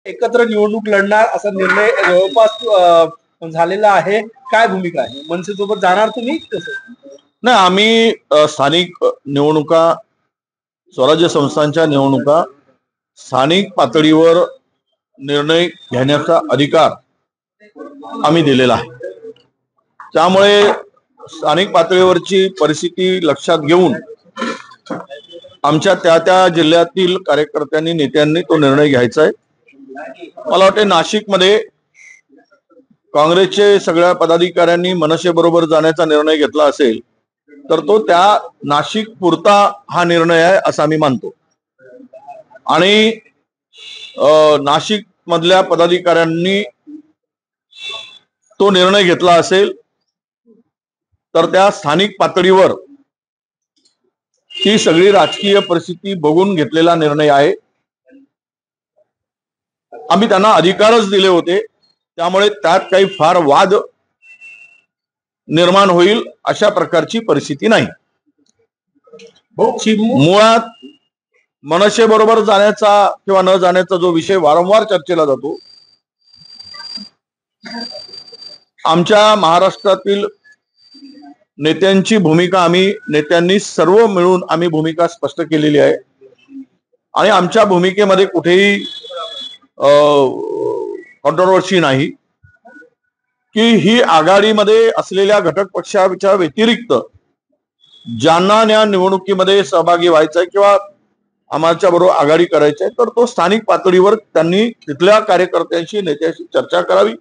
एकत्र निवडणूक लढणार असा निर्णय जवळपास झालेला आहे. काय भूमिका आहे? मनसेसोबत जाणार तुम्ही कसं? नाही, आम्ही स्थानिक निवडणुका, स्वराज्य संस्थांच्या निवडणुका स्थानिक पातळीवर निर्णय घेण्याचा अधिकार आम्ही दिलेला आहे. त्यामुळे स्थानिक पातळीवरची परिस्थिती लक्षात घेऊन आमच्या त्या त्या जिल्ह्यातील कार्यकर्त्यांनी, नेत्यांनी तो निर्णय घ्यायचा आहे. मला वाटते नाशिकमध्ये काँग्रेसचे सगळ्या पदाधिकाऱ्यांनी मनसे बरोबर जाण्याचा निर्णय घेतला असेल तर तो त्या नाशिक पुरता हा निर्णय आहे असं आम्ही मानतो. आणि नाशिक मधल्या पदाधिकाऱ्यांनी तो निर्णय घेतला असेल तर त्या स्थानिक पातळीवर ही सगळी राजकीय परिस्थिती बघून घेतलेला निर्णय आहे. आम्ही त्यांना अधिकारच दिले होते, त्यामुळे त्यात काही फार वाद निर्माण होईल अशा प्रकारची परिस्थिती नाही. मुळात मनसे बरोबर जाण्याचा किंवा न जाण्याचा जो विषय वारंवार चर्चेला जातो, आमच्या महाराष्ट्रातील नेत्यांची भूमिका नेत्यांनी सर्व मिळून आम्ही भूमिका स्पष्ट केलेली आहे. आणि आमच्या भूमिकेमध्ये कुठेही कॉन्ट्रोवर्सी नाही की ही आघाडीमध्ये असलेल्या घटक पक्षाच्या व्यतिरिक्त ज्यांना या निवडणुकीमध्ये सहभागी व्हायचंय किंवा आमच्या बरोबर आघाडी करायची आहे तर तो स्थानिक पातळीवर त्यांनी तिथल्या कार्यकर्त्यांशी, नेत्यांशी चर्चा करावी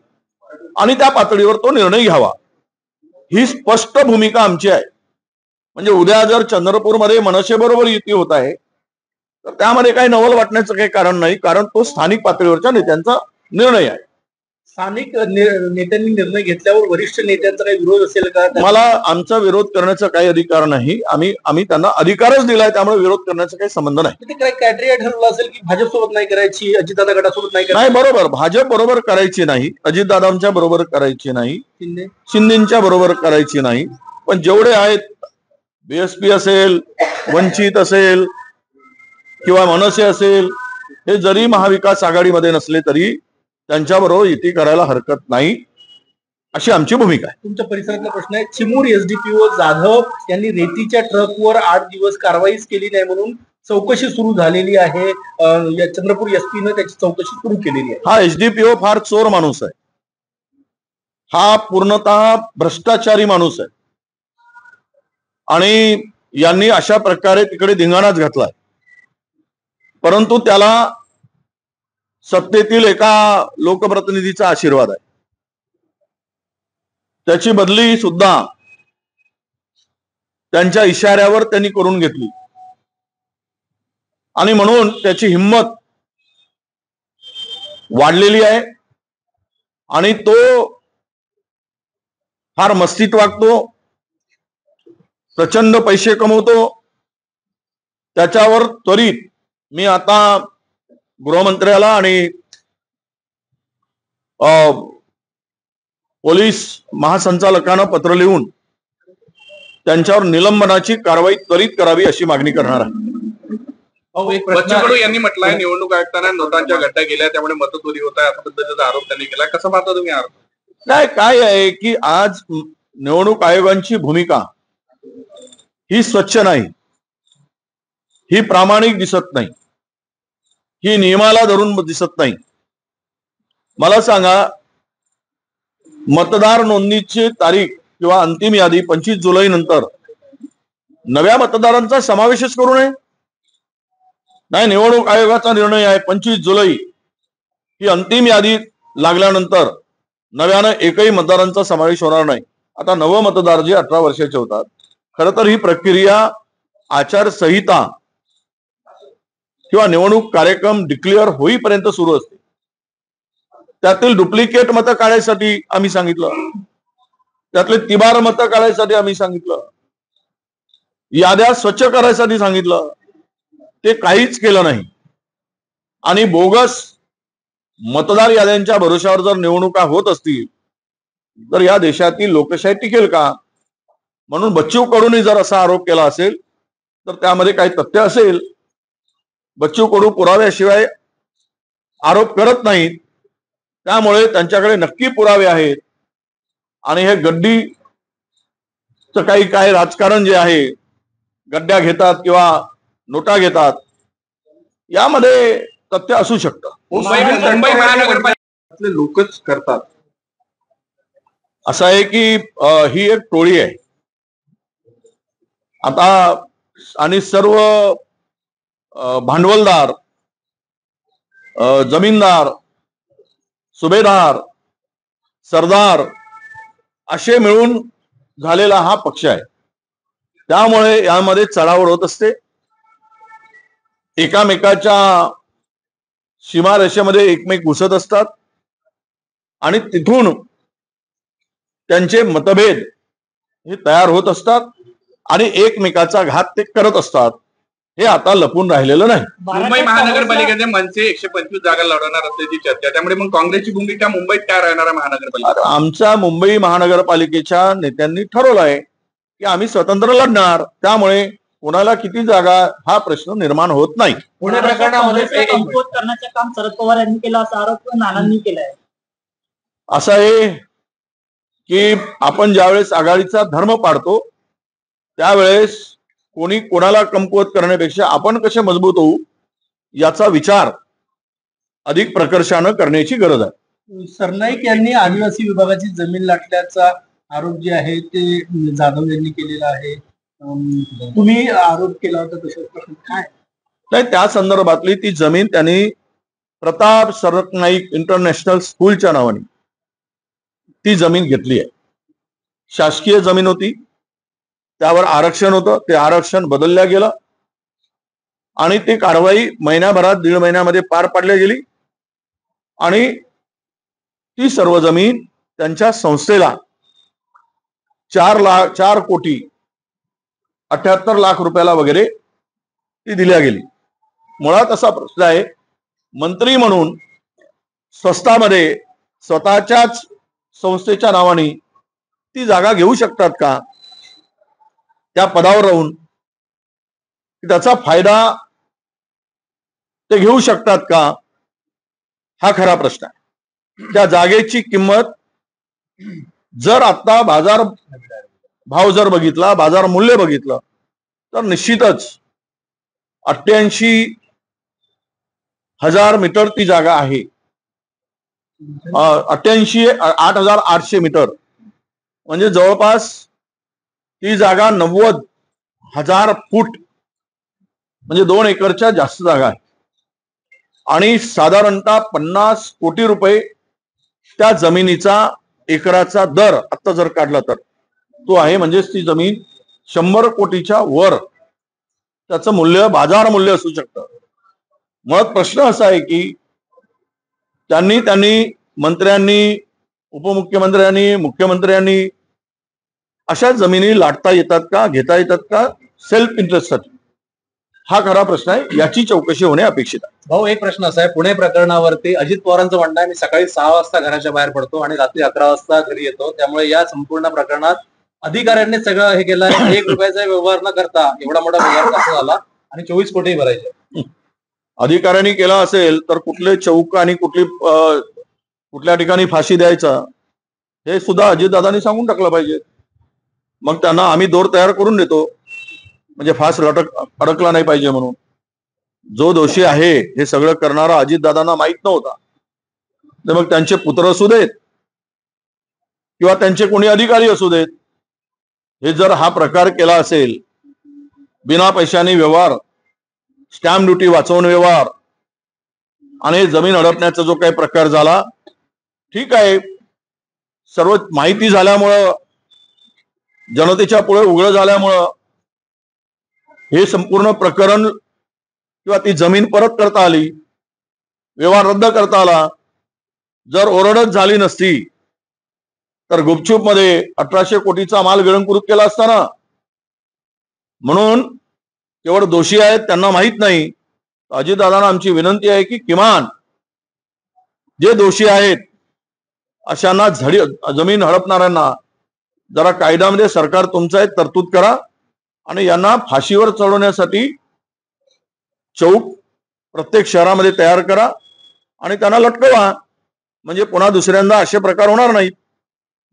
आणि त्या पातळीवर तो निर्णय घ्यावा, ही स्पष्ट भूमिका आमची आहे. म्हणजे उद्या जर चंद्रपूरमध्ये मनसे बरोबर युती होत आहे तर त्यामध्ये काही नवल वाटण्याचं काही कारण नाही, कारण तो स्थानिक पातळीवरच्या नेत्यांचा निर्णय आहे. स्थानिक नेत्यांनी निर्णय घेतल्यावर वरिष्ठ नेत्यांचा काही विरोध असेल का? मला आमचा विरोध करण्याचा काही अधिकार नाही. आम्ही त्यांना अधिकारच दिलाय, त्यामुळे विरोध करण्याचा काही संबंध नाही. काही क्रायटेरिया ठरवलं असेल की भाजपसोबत नाही करायची, अजितदादा गटासोबत नाही करायची? नाही, बरोबर, भाजप बरोबर करायची नाही, अजितदादांच्या बरोबर करायची नाही, शिंदेच्या बरोबर करायची नाही. पण जेवढे आहेत, बीएसपी असेल, वंचित असेल किंवा मनसे असेल, हे जरी महाविकास आघाडीमध्ये नसले तरी त्यांच्याबरोबर युती करायला हरकत नाही अशी आमची भूमिका आहे. तुमच्या परिसरातला प्रश्न आहे, चिमूर एसडीपीओ जाधव यांनी रेतीच्या ट्रकवर 8 दिवस कारवाईच केली नाही म्हणून चौकशी सुरू झालेली आहे. चंद्रपूर एसपीनं त्याची चौकशी सुरू केलेली आहे. हा एसडीपीओ फार चोर माणूस आहे, हा पूर्णतः भ्रष्टाचारी माणूस आहे आणि यांनी अशा प्रकारे तिकडे धिंगाणाच घातलाय. परंतु त्याला सत्तेतील एका लोकप्रतिनिधीचा आशीर्वाद आहे. त्याची बदली सुद्धा त्यांच्या इशाऱ्यावर त्यांनी करून घेतली आणि म्हणून त्याची हिंमत वाढलेली आहे आणि तो फार मस्तीत वागतो, प्रचंड पैसे कमवतो. त्याच्यावर त्वरित मी आता गृहमंत्र्याला आणि पोलीस महासंचालकांना पत्र लिहून त्यांच्यावर निलंबनाची कारवाई त्वरित करावी अशी मागणी करणार आहे. बच्चू कडू यांनी म्हटलंय निवडणूक आयुक्तांना नोटांच्या गड्ड्या गेल्या त्यामुळे मतचोरी होत आहे, असा पद्धतीचा आरोप त्यांनी केला. कसं पाहता तुम्ही आरोप? नाही, काय आहे की आज निवडणूक आयोगाची भूमिका ही स्वच्छ नाही, ही प्रामाणिक दिसत नाही, ही नियमाला धरून दिसत नाही. मला सांगा, मतदार नोंदणीची तारीख किंवा अंतिम यादी 25 जुलै नंतर नव्या मतदारांचा समावेशच करू नये? नाही, निवडणूक आयोगाचा निर्णय आहे 25 जुलै ही अंतिम यादी लागल्यानंतर नव्यानं एकही मतदारांचा समावेश होणार नाही. आता नव मतदार जे 18 वर्षाचे होतात, खरं तर ही प्रक्रिया आचारसंहिता किंवा निवडणूक कार्यक्रम डिक्लेअर होईपर्यंत सुरू असते. त्यातील डुप्लिकेट मतं काढायसाठी आम्ही सांगितलं, त्यातले तिबार मतं काढायसाठी आम्ही सांगितलं, याद्या स्वच्छ करायसाठी सांगितलं. ते काहीच केलं नाही आणि बोगस मतदार याद्यांच्या भरोशावर जर निवडणुका होत असतील तर या देशातील लोकशाही टिकेल का? म्हणून बच्चू कडूंनी जर असा आरोप केला असेल तर त्यामध्ये काही तथ्य असेल. बच्चू कडू पुराव्याशिवाय आरोप करत नाहीत. त्यामुळे त्यांच्याकडे नक्की पुरावे आहेत आणि हे गड्डीचं काही राजकारण जे आहे, गड्ड्या घेतात किंवा नोटा घेतात, यामध्ये तथ्य असू शकतं. मुंबई महानगरपालिकेतले लोकच करतात असं आहे की ही एक टोळी आहे आता, आणि सर्व भांडवलदार, जमीनदार, सुभेदार, सरदार असे मिळून झालेला हा पक्ष आहे. त्यामुळे यामध्ये चढाओढ होत असते. एकामेकाच्या सीमारेषेमध्ये एकमेक घुसत असतात आणि तिथून त्यांचे मतभेद हे तयार होत असतात आणि एकमेकाचा घात ते करत असतात. हे आता लपून राहिलेलं नाही. मुंबई महानगरपालिकेचे मनसे 125 जागा लढवणार असल्याची चर्चा, त्यामुळे मग काँग्रेसची भूमिका मुंबईत काय राहणार महानगरपालिका? आमच्या मुंबई महानगरपालिकेच्या नेत्यांनी ठरवलं आहे की आम्ही स्वतंत्र लढणार. त्यामुळे कोणाला किती जागा हा प्रश्न निर्माण होत नाही. पुणे प्रकरणामध्ये कमकुवत करण्याचं काम शरद पवार यांनी केलं असा आरोप नानांनी केलाय. असं आहे की आपण ज्यावेळेस आघाडीचा धर्म पाडतो त्यावेळेस कोणी कोणाला कमकुवत करण्यापेक्षा आपण कसे मजबूत होऊ याचा विचार अधिक प्रकर्षानं करण्याची गरज आहे. सरनाईक यांनी आदिवासी विभागाची जमीन लाटल्याचा आरोप जे आहे ते जाधव यांनी केलेला आहे. तुम्ही आरोप केला होता तशाच प्रकारे काय नाही, त्या संदर्भातली ती जमीन त्यांनी प्रताप सरनाईक इंटरनॅशनल स्कूलच्या नावाने ती जमीन घेतली आहे. शासकीय जमीन होती, त्यावर आरक्षण होतं, ते आरक्षण बदलल्या गेलं आणि ती कारवाई महिन्याभरात 1.5 महिन्यामध्ये पार पाडली गेली आणि ती सर्व जमीन त्यांच्या संस्थेला 4 कोटी 78 लाख रुपयाला वगैरे ती दिल्या गेली. मुळात असा प्रश्न आहे, मंत्री म्हणून स्वस्तामध्ये स्वतःच्याच संस्थेच्या नावाने ती जागा घेऊ शकतात का? त्या पदावर राहून त्याचा फायदा ते घेऊ शकतात का? हा खरा प्रश्न आहे. त्या जागेची किंमत जर आता बाजार भाव जर बघितला, बाजार मूल्य बघितलं तर निश्चितच 88,000 मीटर ती जागा आहे. 8,800 मीटर म्हणजे जवळपास ती जागा 90,000 फूट म्हणजे 2 एकरच्या जास्त जागा आहे आणि साधारणतः 50 कोटी रुपये त्या जमिनीचा एकराचा दर आता जर काढला तर तो आहे. म्हणजेच ती जमीन 100 कोटीच्या वर त्याचं मूल्य, बाजार मूल्य असू शकतं. मुळात प्रश्न असा आहे की त्यांनी मंत्र्यांनी, उपमुख्यमंत्र्यांनी, मुख्यमंत्र्यांनी अशा जमिनी लाटता येतात का, घेता येतात का सेल्फ इंटरेस्टसाठी? हा खरा प्रश्न आहे. याची चौकशी होणे अपेक्षित आहे. भाऊ, एक प्रश्न असा आहे, पुणे प्रकरणावरती अजित पवारांचं म्हणणं आहे, मी सकाळी 6 वाजता घराच्या बाहेर पडतो आणि रात्री 11 वाजता घरी येतो. त्यामुळे या संपूर्ण प्रकरणात अधिकाऱ्यांनी सगळं हे केलं आहे. 1 रुपयाचा व्यवहार न करता एवढा मोठा व्यवहार कसा झाला आणि 24 कोटी भरायचे. अधिकाऱ्यांनी केला असेल तर कुठले चौक आणि कुठल्या ठिकाणी फाशी द्यायचा हे सुद्धा अजितदादांनी सांगून टाकलं पाहिजे. मग त्यांना आम्ही दोर तयार करून देतो, म्हणजे फास अडकला नाही पाहिजे म्हणून. जो दोषी आहे हे सगळं करणारा अजितदादांना माहित नव्हता, तर मग त्यांचे पुत्र असू देत किंवा त्यांचे कोणी अधिकारी असू देत, हे जर हा प्रकार केला असेल, बिना पैशाने व्यवहार, स्टॅम्प ड्युटी वाचवून व्यवहार आणि जमीन हडपण्याचा जो काही प्रकार झाला, ठीक आहे, सर्व माहिती झाल्यामुळं, जनतेच्या पुढे उघड झाल्यामुळं हे संपूर्ण प्रकरण किंवा ती जमीन परत करता आली, व्यवहार रद्द करता आला. जर ओरडच झाली नसती तर गुपचूप मध्ये 1800 कोटीचा माल गिळंकृत केला असताना. म्हणून केवळ दोषी आहेत त्यांना माहित नाही. अजितदादांना आमची विनंती आहे की किमान जे दोषी आहेत अशांना जमीन हडपणाऱ्यांना जरा कायद्यामध्ये सरकार तुमचा एक तरतूद करा आणि यांना फाशीवर चढवण्यासाठी चौक प्रत्येक शहरामध्ये तयार करा आणि त्यांना लटकवा, म्हणजे पुन्हा दुसऱ्यांदा असे प्रकार होणार नाहीत.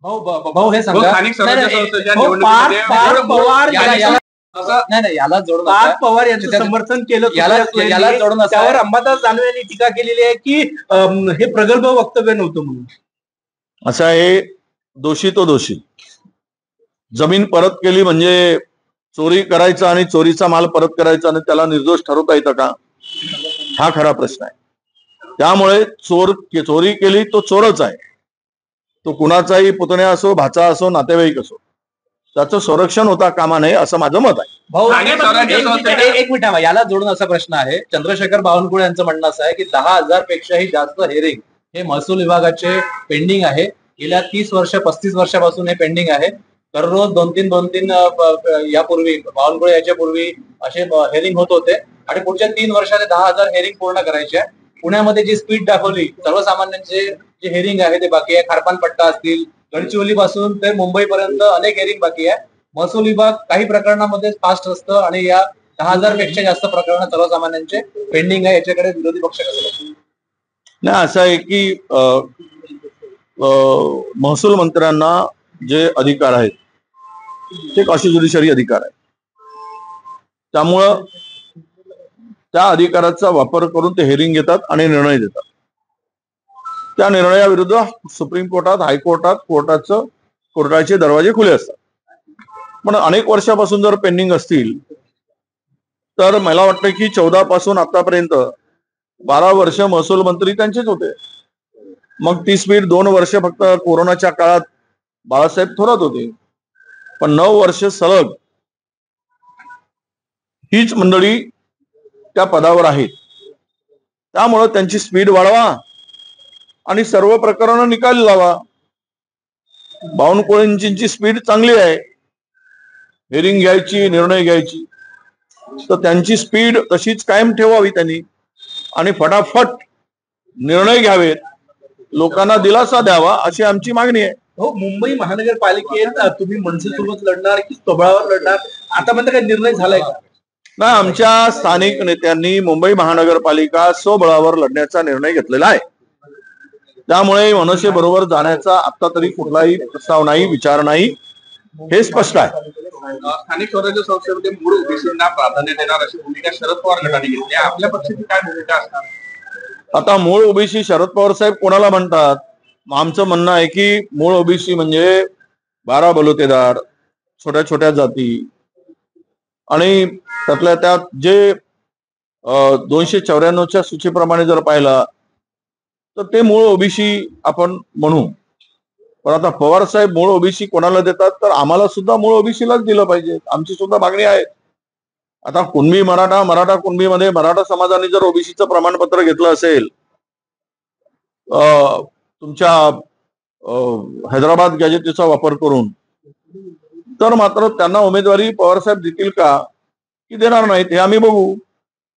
भाऊ हे तो सांगा. स्थानिक स्वराज्य संस्थेच्या हो, निवडणुकीमध्ये पार्थ पवार याला जोडून पार्थ असं- पवार यांचं समर्थन केलं याला सुप्रिया सुळेंनी. जोडून असं त्यावर आहे. अंबादास दानवे यांनी टीका केलेली आहे की हे प्रगल्भ वक्तव्य नव्हतं म्हणून. असं आहे, दोषी तो दोषी. जमीन परत केली म्हणजे चोरी करायचा आणि चोरीचा माल परत करायचा आणि त्याला निर्दोष ठरवता येतं का, हा खरा प्रश्न आहे. त्यामुळे चोरी केली तो चोरच आहे. तो कुणाचाही पुतण्या असो, भाचा असो, नातेवाईक असो, त्याचं संरक्षण होता कामा नये असं माझं मत आहे. भाऊ स्थानिक स्वराज्य संस्थेच्या- एक मिनिट थांबा. याला जोडून असा प्रश्न आहे. चंद्रशेखर बावनकुळे यांचं म्हणणं असं आहे की 10,000 पेक्षाही जास्त हेरिंग हे महसूल विभागाचे पेंडिंग आहे. गेल्या 30 वर्ष 35 वर्षापासून हे पेंडिंग आहे. दररोज 2-3 यापूर्वी बावनकुळे याच्यापूर्वी असे हेरिंग होत होते आणि पुढच्या 3 वर्षात 10,000 हेरिंग पूर्ण करायचे आहे. पुण्यामध्ये जी स्पीड दाखवली, सर्वसामान्यांचे जे हेरिंग आहे ते बाकी आहे. खारपानपट्टा असतील, गडचिरोली पासून ते मुंबईपर्यंत अनेक हेरिंग बाकी आहे. महसूल विभाग काही प्रकरणामध्ये फास्ट असतं आणि या 10,000 पेक्षा जास्त प्रकरण सर्वसामान्यांचे पेंडिंग आहे. याच्याकडे विरोधी पक्ष कसं बघतो? नाही, असं आहे की महसूल मंत्र्यांना जे अधिकार आहेत ते कॉन्स्टिट्युशनरी ज्युडिशरी अधिकार आहे. त्यामुळं त्या अधिकाराचा वापर करून ते हेरिंग घेतात आणि निर्णय देतात. त्या निर्णयाविरुद्ध सुप्रीम कोर्टात, हायकोर्टात कोर्टाचे दरवाजे खुले असतात. पण अनेक वर्षापासून जर पेंडिंग असतील तर मला वाटतं की 14 पासून आतापर्यंत 12 वर्ष महसूल मंत्री त्यांचेच होते. मग ती स्पीड 2 वर्ष फक्त कोरोनाच्या काळात बाळासाहेब थोरात होते, पण 9 वर्ष सलग हीच मंडळी त्या पदावर आहेत. त्यामुळं त्यांची स्पीड वाढवा आणि सर्व प्रकरण निकाली लावा. बावनकुळेंची स्पीड चांगली आहे, हेरिंग घ्यायची, निर्णय घ्यायची, तर त्यांची स्पीड तशीच कायम ठेवावी त्यांनी आणि फटाफट निर्णय घ्यावेत, लोकांना दिलासा द्यावा अशी आमची मागणी आहे. हो, मुंबई महानगरपालिकेत तुम्ही मनसेसोबत लढणार की स्वबळावर लढणार, आतापर्यंत काही निर्णय झालाय का? नाही, आमच्या स्थानिक नेत्यांनी मुंबई महानगरपालिका स्वबळावर लढण्याचा निर्णय घेतलेला आहे. त्यामुळे मनसे बरोबर जाण्याचा आता तरी कुठलाही प्रस्ताव नाही, विचार नाही, हे स्पष्ट आहे. स्थानिक स्वराज्य संस्थेमध्ये मूळ ओबीसींना प्राधान्य देणार अशी भूमिका शरद पवार गटाने घेतली. आपल्या पक्षाची काय भूमिका असणार? आता मूळ ओबीसी शरद पवार साहेब कोणाला म्हणतात? आमचं म्हणणं आहे की मूळ ओबीसी म्हणजे 12 बलुतेदार, छोट्या छोट्या जाती आणि त्यातल्या त्यात जे 294च्या सूचीप्रमाणे जर पाहिला तर ते मूळ ओबीसी आपण म्हणू. पण आता पवार साहेब मूळ ओबीसी कोणाला देतात, तर आम्हाला सुद्धा मूळ ओबीसीलाच दिलं पाहिजे, आमची सुद्धा मागणी आहे. आता कुणबी मराठा कुणबीमध्ये मराठा समाजाने जर ओबीसीचं प्रमाणपत्र घेतलं असेल तुमच्या हैदराबाद गॅजेटचा वापर करून, तर मात्र त्यांना उमेदवारी पवारसाहेब देतील का की देणार नाहीत हे आम्ही बघू.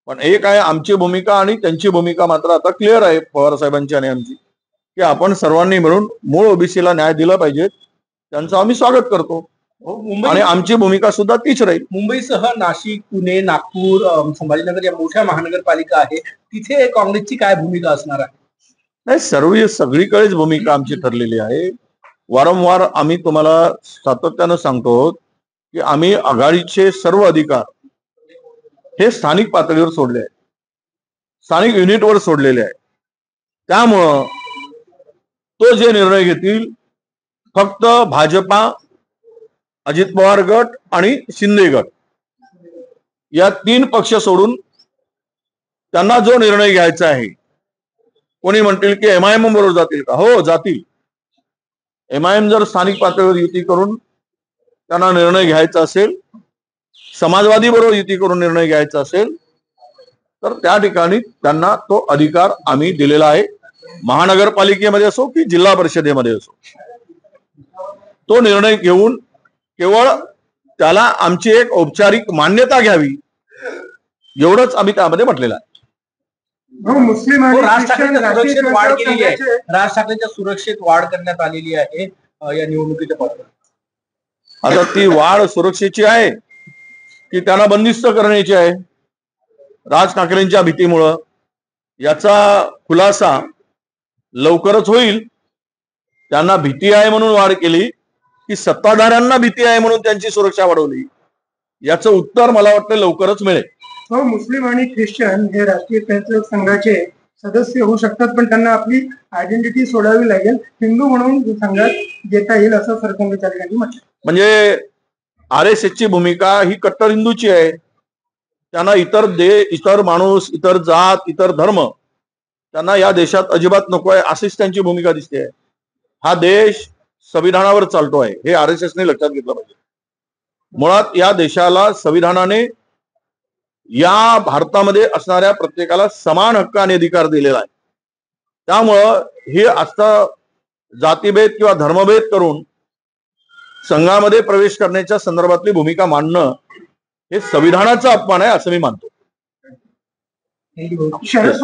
पण एक आहे आमची भूमिका आणि त्यांची भूमिका मात्र आता क्लिअर आहे, पवार साहेबांची आणि आमची, की आपण सर्वांनी मिळून मूळ ओबीसीला न्याय दिला पाहिजे. त्यांचं आम्ही स्वागत करतो आणि आमची भूमिका सुद्धा तीच राहील. मुंबईसह नाशिक, पुणे, नागपूर, संभाजीनगर या मोठ्या महानगरपालिका आहे, तिथे काँग्रेसची काय भूमिका असणार आहे? नाही, सगळीकडेच भूमिका आमची ठरलेली आहे. वारंवार आम्ही तुम्हाला सातत्यानं सांगतो की आम्ही आघाडीचे सर्व अधिकार हे स्थानिक पातळीवर सोडले आहेत, स्थानिक युनिटवर सोडलेले आहेत. त्यामुळं तो जे निर्णय घेतील फक्त भाजपा, अजित पवार गट आणि शिंदे गट या 3 पक्ष सोडून त्यांना जो निर्णय घ्यायचा आहे. कोणी म्हणतील की एमआयएम बरोबर जातील का? हो, जातील. एमआयएम जर स्थानिक पातळीवर युती करून त्यांना निर्णय घ्यायचा असेल, समाजवादी बरोबर युती करून निर्णय घ्यायचा असेल, तर त्या ठिकाणी त्यांना तो अधिकार आम्ही दिलेला आहे. महानगरपालिकेमध्ये असो की जिल्हा परिषदेमध्ये असो, तो निर्णय घेऊन केवळ त्याला आमची एक औपचारिक मान्यता घ्यावी एवढंच आम्ही त्यामध्ये म्हटलेलं आहे. राज ठाकरेंच्या सुरक्षेत वाढ केलेली आहे, राज ठाकरेंच्या सुरक्षेत वाढ करण्यात आलेली आहे या निवडणुकीच्या पार्श्वभूमीवर. आता ती वाढ सुरक्षेची आहे की त्यांना बंदिस्त करण्याची आहे राज ठाकरेंच्या भीतीमुळं? याचा खुलासा लवकरच होईल. त्यांना भीती आहे म्हणून वाढ केली की सत्ताधाऱ्यांना भीती आहे म्हणून त्यांची सुरक्षा वाढवली, याचं उत्तर मला वाटतं लवकरच मिळेल. हो, मुस्लिम आणि ख्रिश्चन हे राष्ट्रीय स्वयंसेवक संघाचे सदस्य होऊ शकतात, पण त्यांना आपली आयडेंटिटी सोडावी लागेल. हिंदू म्हणून संघात येता येईल असं सरसंघचालकांनी म्हटलं. म्हणजे RSS ची भूमिका ही कट्टर हिंदूची आहे. त्यांना इतर माणूस, इतर जात, इतर धर्म त्यांना या देशात अजिबात नको आहे अशीच त्यांची भूमिका दिसते. हा देश संविधानावर चालतो आहे हे RSS ने लक्षात घेतलं पाहिजे. मुळात या देशाला संविधानाने या भारतामध्ये असणाऱ्या प्रत्येकाला समान हक्क आणि अधिकार दिलेला आहे. त्यामुळं हे आता जातीभेद किंवा धर्मभेद करून संघामध्ये प्रवेश करण्याच्या संदर्भातली भूमिका मांडणं हे संविधानाचा अपमान आहे असं मी मानतो. शरद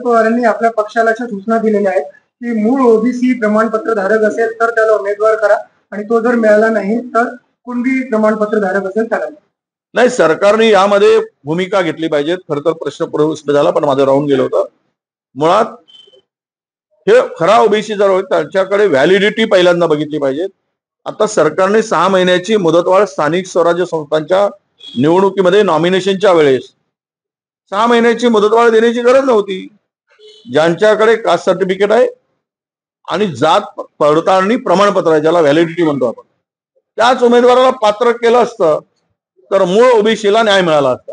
पवारांनी आपल्या पक्षाला अशा सूचना दिलेल्या आहेत की मूळ ओबीसी प्रमाणपत्र धारक असेल तर त्याला उमेदवार करा, आणि तो जर मिळाला नाही तर कुणबी प्रमाणपत्र धारक असेल त्याला. नाही, सरकारने यामध्ये भूमिका घेतली पाहिजे. खरं तर प्रश्न पूर्व झाला पण माझं राहून गेलं होतं. मुळात हे खरा ओबीसी जर होईल त्याच्याकडे व्हॅलिडिटी पहिल्यांदा बघितली पाहिजे. आता सरकारने 6 महिन्याची मुदतवाढ स्थानिक स्वराज्य संस्थांच्या निवडणुकीमध्ये नॉमिनेशनच्या वेळेस 6 महिन्याची मुदतवाढ देण्याची गरज नव्हती. ज्यांच्याकडे कास्ट सर्टिफिकेट आहे आणि जात पडताळणी प्रमाणपत्र आहे ज्याला व्हॅलिडिटी म्हणतो आपण, त्याच उमेदवाराला पात्र केलं असतं तर मूळ ओबीसीला न्याय मिळाला असता.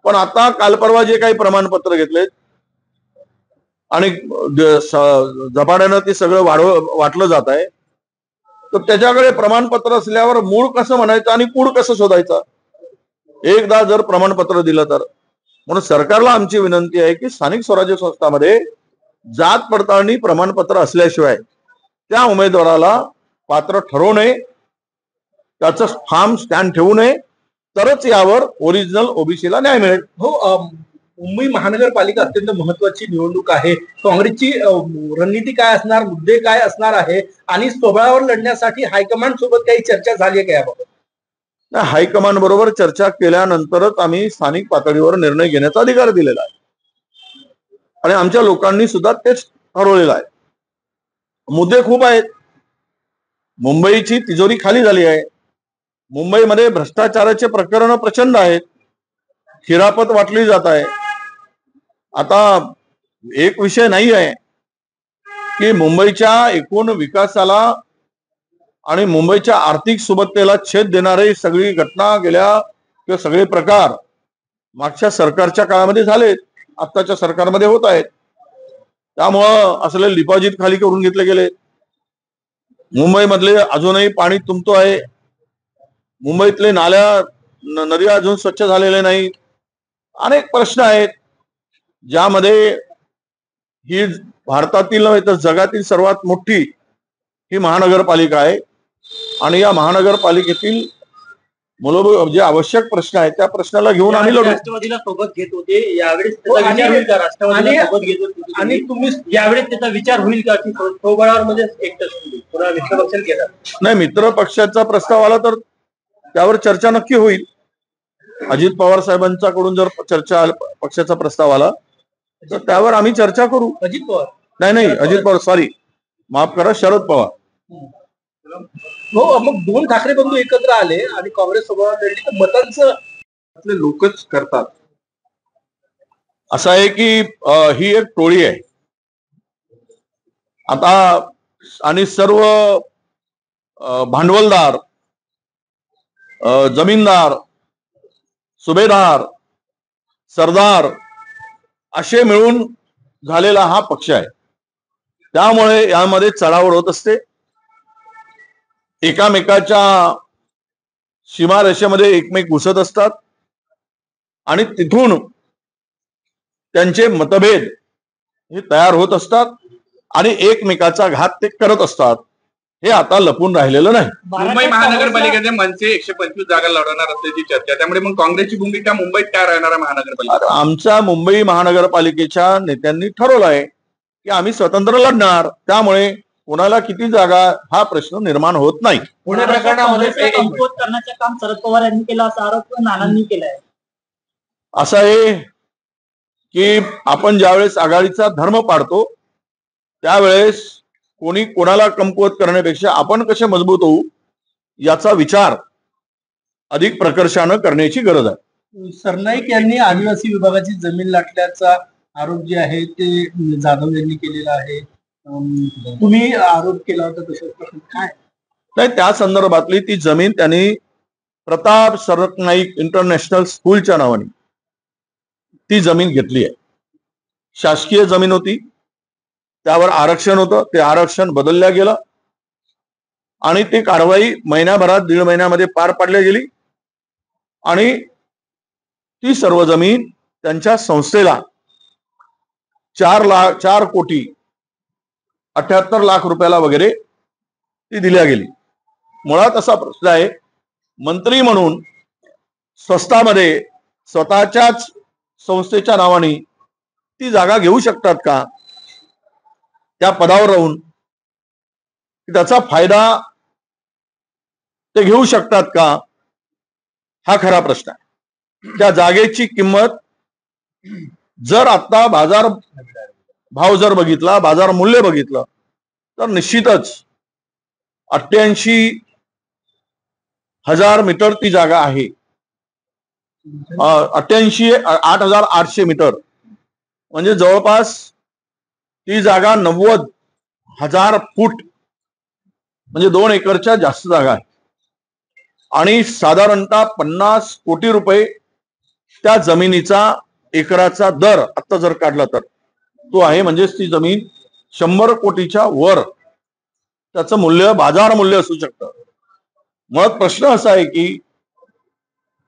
पण आता काल परवा जे काही प्रमाणपत्र घेतलेत आणि झपाट्यानं ते सगळं वाटलं जात आहे, तर त्याच्याकडे प्रमाणपत्र असल्यावर मूळ कसं म्हणायचं आणि कूड कसं शोधायचं. एकदा जर प्रमाणपत्र दिलं तर, म्हणून सरकारला आमची विनंती आहे की स्थानिक स्वराज्य संस्थांमध्ये जात पडताळणी प्रमाणपत्र असल्याशिवाय त्या उमेदवाराला पात्र ठरवू नये, त्याचं फार्म स्टॅम्प ठेवू नये, तरच यावर ओरिजिनल ओबीसीला न्याय मिळेल. हो, मुंबई महानगरपालिका अत्यंत महत्वाची निवडणूक आहे. काँग्रेसची रणनीती काय असणार, मुद्दे काय असणार आहे, आणि स्वबळावर लढण्यासाठी हायकमांड सोबत काही चर्चा झाली आहे का याबाबत? हायकमांड बरोबर चर्चा केल्यानंतरच आम्ही स्थानिक पातळीवर निर्णय घेण्याचा अधिकार दिलेला आहे आणि आमच्या लोकांनी सुद्धा तेच ठरवलेलं आहे. मुद्दे खूप आहेत. मुंबईची तिजोरी खाली झाली आहे. मुंबईमध्ये भ्रष्टाचाराचे प्रकरण प्रचंड आहेत. खिरापत वाटली जात आहे. आता एक विषय नाही आहे की मुंबईच्या एकूण विकासाला आणि मुंबईच्या आर्थिक सुबत्तेला छेद देणारी सगळी घटना किंवा सगळे प्रकार मागच्या सरकारच्या काळामध्ये झालेत, आत्ताच्या सरकारमध्ये होत आहेत. त्यामुळं असले डिपॉझिट खाली करून घेतले गेले. मुंबईमधले अजूनही पाणी तुंबतो आहे. मुंबईतले नद्या अजून स्वच्छ झालेले नाहीत. अनेक प्रश्न आहेत ज्यामध्ये ही भारतातील नव्हे तर जगातील सर्वात मोठी ही महानगरपालिका आहे आणि या महानगरपालिकेतील मूलभूत जे आवश्यक प्रश्न आहेत त्या प्रश्नाला घेऊन आम्ही लढू. राष्ट्रवादीला सोबत घेत होते, यावेळेस त्याचा विचार होईल का? राष्ट्रवादीला सोबत घेत होते आणि तुम्ही यावेळेस त्याचा विचार होईल का की स्वबळावर म्हणजे एकटं पुन्हा मित्र पक्षाला घेतात? नाही, मित्र पक्षाचा प्रस्ताव आला तर त्यावर चर्चा नक्की होईल. अजित पवार साहेबांच्याकडून जर पक्षाचा प्रस्ताव आला तर त्यावर आम्ही चर्चा करू. अजित पवार नाही अजित पवार, सॉरी, माफ करा, शरद पवार. हो, मग 2 ठाकरे बंधू एकत्र आले आणि काँग्रेस सोबत लढली तर मतांचं लोकच करतात. असं आहे की ही एक टोळी आहे आता आणि सर्व भांडवलदार, जमीनदार, सुभेदार, सरदार असे मिळून झालेला हा पक्ष आहे. त्यामुळे यामध्ये चढाओढ होत असते. एकामेकाच्या सीमारेषेमध्ये एकमेक घुसत असतात आणि तिथून त्यांचे मतभेद हे तयार होत असतात आणि एकमेकाचा घात ते करत असतात. हे आता लपून राहिलेलं नाही. मुंबई महानगरपालिकेचे मनसे 125 जागा लढवणार असल्याची चर्चा, त्यामुळे मग काँग्रेसची भूमिका मुंबईत काय राहणार आहे महानगरपालिका? आमच्या मुंबई महानगरपालिकेच्या नेत्यांनी ठरवलं आहे की आम्ही स्वतंत्र लढणार. त्यामुळे कोणाला किती जागा हा प्रश्न निर्माण होत नाही. पुणे प्रकरणामध्ये कमकुवत करण्याचं काम शरद पवार यांनी केलं असा आरोप नानांनी केलाय. असं आहे की आपण ज्यावेळेस आघाडीचा धर्म पाडतो त्यावेळेस कोणी कोणाला कमकुवत करण्यापेक्षा आपण कसे मजबूत होऊ याचा विचार अधिक प्रकर्षानं करण्याची गरज आहे. सरनाईक यांनी आदिवासी विभागाची जमीन लाटल्याचा आरोप जे आहे ते जाधव यांनी केलेला आहे. तुम्ही आरोप केला होता तसं काय? नाही, त्या संदर्भातली ती जमीन त्यांनी प्रताप सरनाईक इंटरनॅशनल स्कूलच्या नावाने ती जमीन घेतली आहे. शासकीय जमीन होती, त्यावर आरक्षण होतं, ते आरक्षण बदलल्या गेलं आणि ती कारवाई महिन्याभरात 1.5 महिन्यामध्ये पार पाडली गेली आणि ती सर्व जमीन त्यांच्या संस्थेला 4 कोटी 78 लाख रुपयाला वगैरे ती दिल्या गेली. मुळात असा प्रश्न आहे, मंत्री म्हणून स्वस्तामध्ये स्वतःच्याच संस्थेच्या नावाने ती जागा घेऊ शकतात का? त्या पदावर राहून त्याचा फायदा ते घेऊ शकतात का? हा खरा प्रश्न आहे. त्या जागेची किंमत जर आता बाजार भाव जर बघितला, बाजार मूल्य बघितलं तर निश्चितच 88,000 मीटर ती जागा आहे. 8,800 मीटर म्हणजे जवळपास ती जागा 90,000 फूट म्हणजे 2 एकरच्या जास्त जागा आहे आणि साधारणतः 50 कोटी रुपये त्या जमिनीचा एकराचा दर आता जर काढला तर तो आहे. म्हणजेच ती जमीन 100 कोटीच्या वर त्याचं मूल्य, बाजार मूल्य असू शकतं. मुळात प्रश्न असा आहे की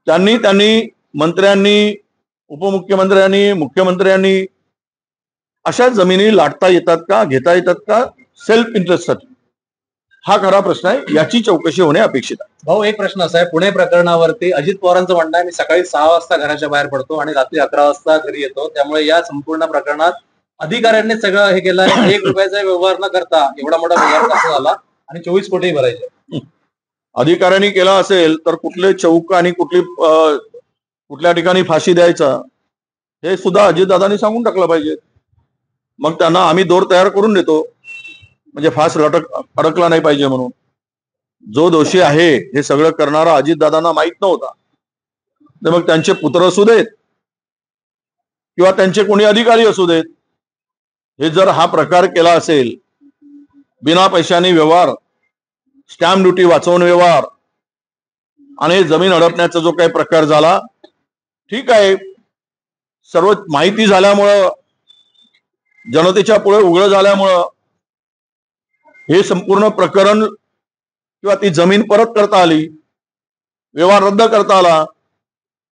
त्यांनी मंत्र्यांनी, उपमुख्यमंत्र्यांनी, मुख्यमंत्र्यांनी अशा जमिनी लाटता येतात का, घेता येतात का सेल्फ इंटरेस्टसाठी? हा खरा प्रश्न आहे, याची चौकशी होणे अपेक्षित आहे. भाऊ, एक प्रश्न असा आहे, पुणे प्रकरणावरती अजित पवारांचं म्हणणं आहे मी सकाळी 6 वाजता घराच्या बाहेर पडतो आणि रात्री 11 वाजता घरी येतो, त्यामुळे या संपूर्ण प्रकरणात अधिकाऱ्यांनी सगळं हे केलं आहे. 1 रुपयाचा व्यवहार न करता एवढा मोठा व्यवहार कसा झाला आणि 24 कोटी भरायचे. अधिकाऱ्यांनी केला असेल तर कुठले चौक आणि कुठल्या ठिकाणी फाशी द्यायचा हे सुद्धा अजितदादांनी सांगून टाकलं पाहिजे. मग त्यांना आम्ही दोर तयार करून देतो, म्हणजे फास अडकला नाही पाहिजे म्हणून. जो दोषी आहे हे सगळं करणारा अजितदादांना माहित नव्हता, तर मग त्यांचे पुत्र असू देत किंवा त्यांचे कोणी अधिकारी असू देत, हे जर हा प्रकार केला असेल, बिना पैशाने व्यवहार, स्टॅम्प ड्युटी वाचवून व्यवहार आणि जमीन हडपण्याचा जो काही प्रकार झाला, ठीक आहे, सर्व माहिती झाल्यामुळं, जनतेच्या पुढे उघड झाल्यामुळं हे संपूर्ण प्रकरण किंवा ती जमीन परत करता आली, व्यवहार रद्द करता आला.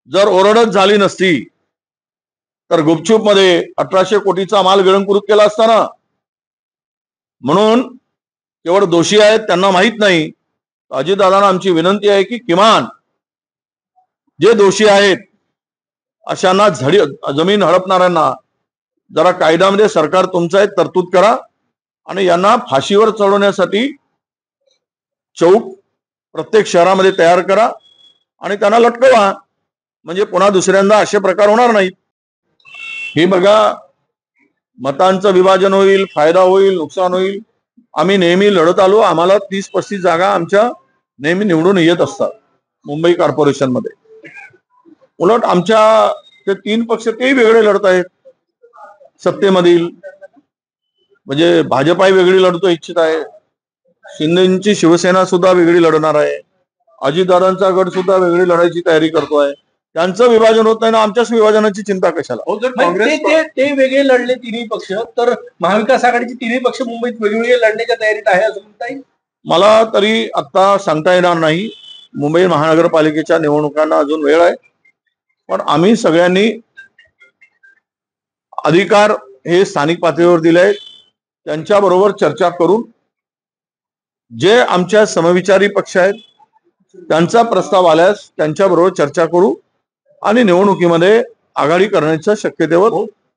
जर ओरडच झाली नसती तर गुपचूप मध्ये 1800 कोटीचा माल गिळंकृत केला असताना. म्हणून केवळ दोषी आहेत त्यांना माहित नाही. अजितदादांना आमची विनंती आहे की किमान जे दोषी आहेत अशांना जमीन हडपणाऱ्यांना जरा कायद्यामध्ये सरकार तुमचा एक तरतूद करा आणि यांना फाशीवर चढवण्यासाठी चौक प्रत्येक शहरामध्ये तयार करा आणि त्यांना लटकवा, म्हणजे पुन्हा दुसऱ्यांदा असे प्रकार होणार नाहीत. हे बघा, मतांचं विभाजन होईल, फायदा होईल, नुकसान होईल. आम्ही नेहमी लढत आलो, आम्हाला 30-35 जागा आमच्या नेहमी निवडून येत असतात मुंबई कॉर्पोरेशन मध्ये. उलट आमच्या ते 3 पक्ष तेही वेगळे लढत आहेत सत्तेमधील, म्हणजे भाजपाही वेगळी लढतो इच्छित आहे, शिंदेची शिवसेना सुद्धा वेगळी लढणार आहे, अजितदादांचा गट सुद्धा वेगळी लढायची तयारी करतोय. त्यांचं विभाजन होत नाही ना, आमच्याच विभाजनाची चिंता कशाला? जर काँग्रेस ते वेगळे लढले तिन्ही पक्ष, तर महाविकास आघाडीची तिन्ही पक्ष मुंबईत वेगवेगळे लढण्याच्या तयारीत आहे असं म्हणता येईल? मला तरी आता सांगता येणार नाही. मुंबई महानगरपालिकेच्या निवडणुकांना अजून वेळ आहे, पण आम्ही सगळ्यांनी अधिकार हे स्थानिक पातळीवर दिले, त्यांच्याबरोबर चर्चा करून जे आमच्या समविचारी पक्ष आहेत त्यांचा प्रस्ताव आल्यास त्यांच्याबरोबर चर्चा करू आणि निवडणुकीमध्ये आघाडी करण्याच्या शक्यतेवर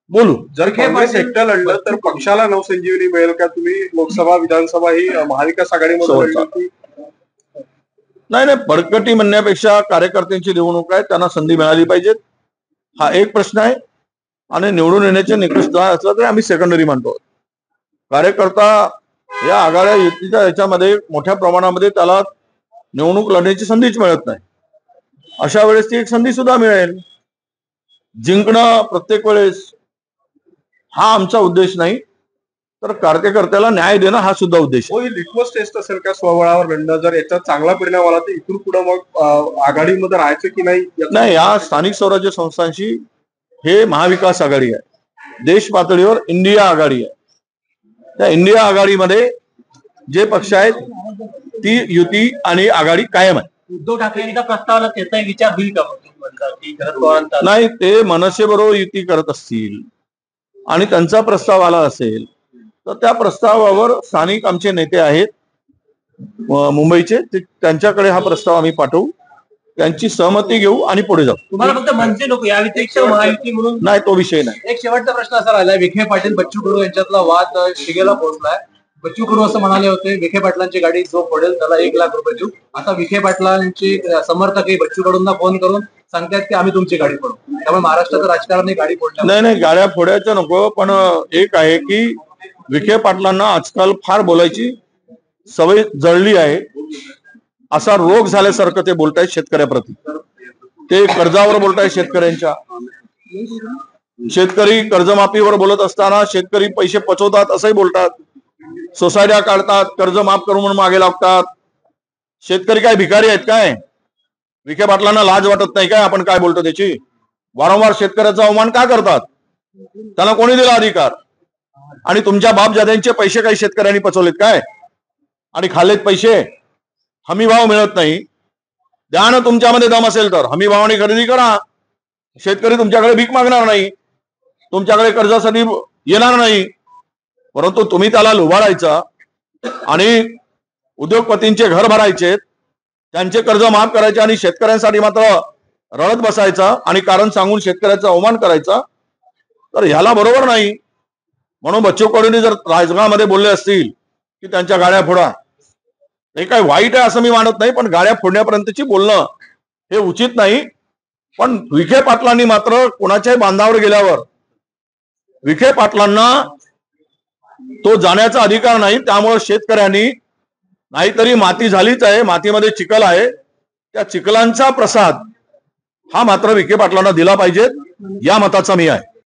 बोलू. जर काँग्रेस एकटं लढलं तर पक्षाला नवसंजीवनी मिळेल का? तुम्ही लोकसभा, विधानसभा ही महाविकास आघाडीमध्ये नाही, बडकटी म्हणण्यापेक्षा कार्यकर्त्यांची निवडणूक आहे, त्यांना संधी मिळाली पाहिजे, हा एक प्रश्न आहे. आणि निवडून येण्याचे निकष असला तरी आम्ही सेकंडरी मानतो. कार्यकर्ता या आघाड्या युतीच्या याच्यामध्ये मोठ्या प्रमाणामध्ये त्याला निवडणूक लढण्याची संधीच मिळत नाही. अशा वेळेस ती एक संधी सुद्धा मिळेल. जिंकणं प्रत्येक वेळेस हा आमचा उद्देश नाही, तर कार्यकर्त्याला न्याय देणं हा सुद्धा उद्देश आहे. हो, ही लिटमस टेस्ट असेल का स्वबळावर लढणं? जर याचा चांगला परिणाम आला तर इथून पुढे मग आघाडीमध्ये राहायचं की नाही? नाही, या स्थानिक स्वराज्य संस्थांशी हे महाविकास आघाडी आहे, देश पातळीवर इंडिया आघाडी आहे. त्या इंडिया आघाडीमध्ये जे पक्ष आहेत ती युती आणि आघाडी कायम आहे. उद्धव ठाकरेंचा प्रस्तावाला त्याचाही विचार होईल का की शरद पवारांचा? नाही, ते मनसेबरोबर युती करत असतील आणि त्यांचा प्रस्ताव आला असेल तर त्या प्रस्तावावर स्थानिक आमचे नेते आहेत मुंबईचे, त्यांच्याकडे हा प्रस्ताव आम्ही पाठवू, त्यांची सहमती घेऊ आणि पुढे जाऊ. तुम्हाला फक्त मनसे नको, या व्यतिरिक्त महायुती म्हणून नाही, तो विषय नाही. एक शेवटचा प्रश्न असा राहिला, विखे पाटील बच्चू कडू यांच्यातला वाद शिगेला पोहोचलाय. बच्चू कडू असं म्हणाले होते, विखे पाटलांची गाडी जो फोडेल त्याला 1 लाख रुपये देऊ. आता विखे पाटलांचे समर्थक बच्चू कडूंना फोन करून सांगतात की आम्ही तुमची गाडी फोडू. त्यामुळे महाराष्ट्राचं राजकारण गाडी फोडणार नाही, गाड्या फोडायचं नको, पण एक आहे की विखे पाटलांना आजकाल फार बोलायची सवय जळली आहे. असा रोग झाल्यासारखं ते बोलतायत शेतकऱ्याप्रती. ते कर्जावर बोलतायत शेतकऱ्यांच्या. शेतकरी कर्जमाफीवर बोलत असताना शेतकरी पैसे पचवतात असंही बोलतात. सोसायट्या काढतात, कर्ज माफ करून म्हणून मागे लागतात. शेतकरी काय भिकारी आहेत काय? विखे पाटलांना लाज वाटत नाही काय आपण काय बोलतो त्याची? वारंवार शेतकऱ्याचा अवमान का करतात? त्यांना कोणी दिला अधिकार? आणि तुमच्या बापजाद्यांचे पैसे काही शेतकऱ्यांनी पचवलेत काय आणि खाल्लेत पैसे? हमी भाव मिळत नाही. द्या ना, तुमच्यामध्ये दम असेल तर हमी भावाने खरेदी करा. शेतकरी तुमच्याकडे भीक मागणार नाही, तुमच्याकडे कर्जासाठी येणार नाही, परंतु तुम्ही त्याला लुबाडायचा आणि उद्योगपतींचे घर भरायचे, त्यांचे कर्ज माफ करायचे आणि शेतकऱ्यांसाठी मात्र रडत बसायचा आणि कारण सांगून शेतकऱ्याचा अवमान करायचा, तर ह्याला बरोबर नाही. म्हणून बच्चू कडूंनी जर राजगावमध्ये बोलले असतील की त्यांच्या गाड्या फोडा, हे काय वाईट आहे असं मी मानत नाही, पण गाड्या फोडण्यापर्यंतची बोलणं हे उचित नाही. पण विखे पाटलांनी मात्र कोणाच्याही बांधावर गेल्यावर विखे पाटलांना तो जाण्याचा अधिकार नाही. त्यामुळे शेतकऱ्यांनी नाहीतरी माती झालीच आहे, मातीमध्ये चिखल आहे, त्या चिखलांचा प्रसाद हा मात्र विखे पाटलांना दिला पाहिजे, या मताचा मी आहे.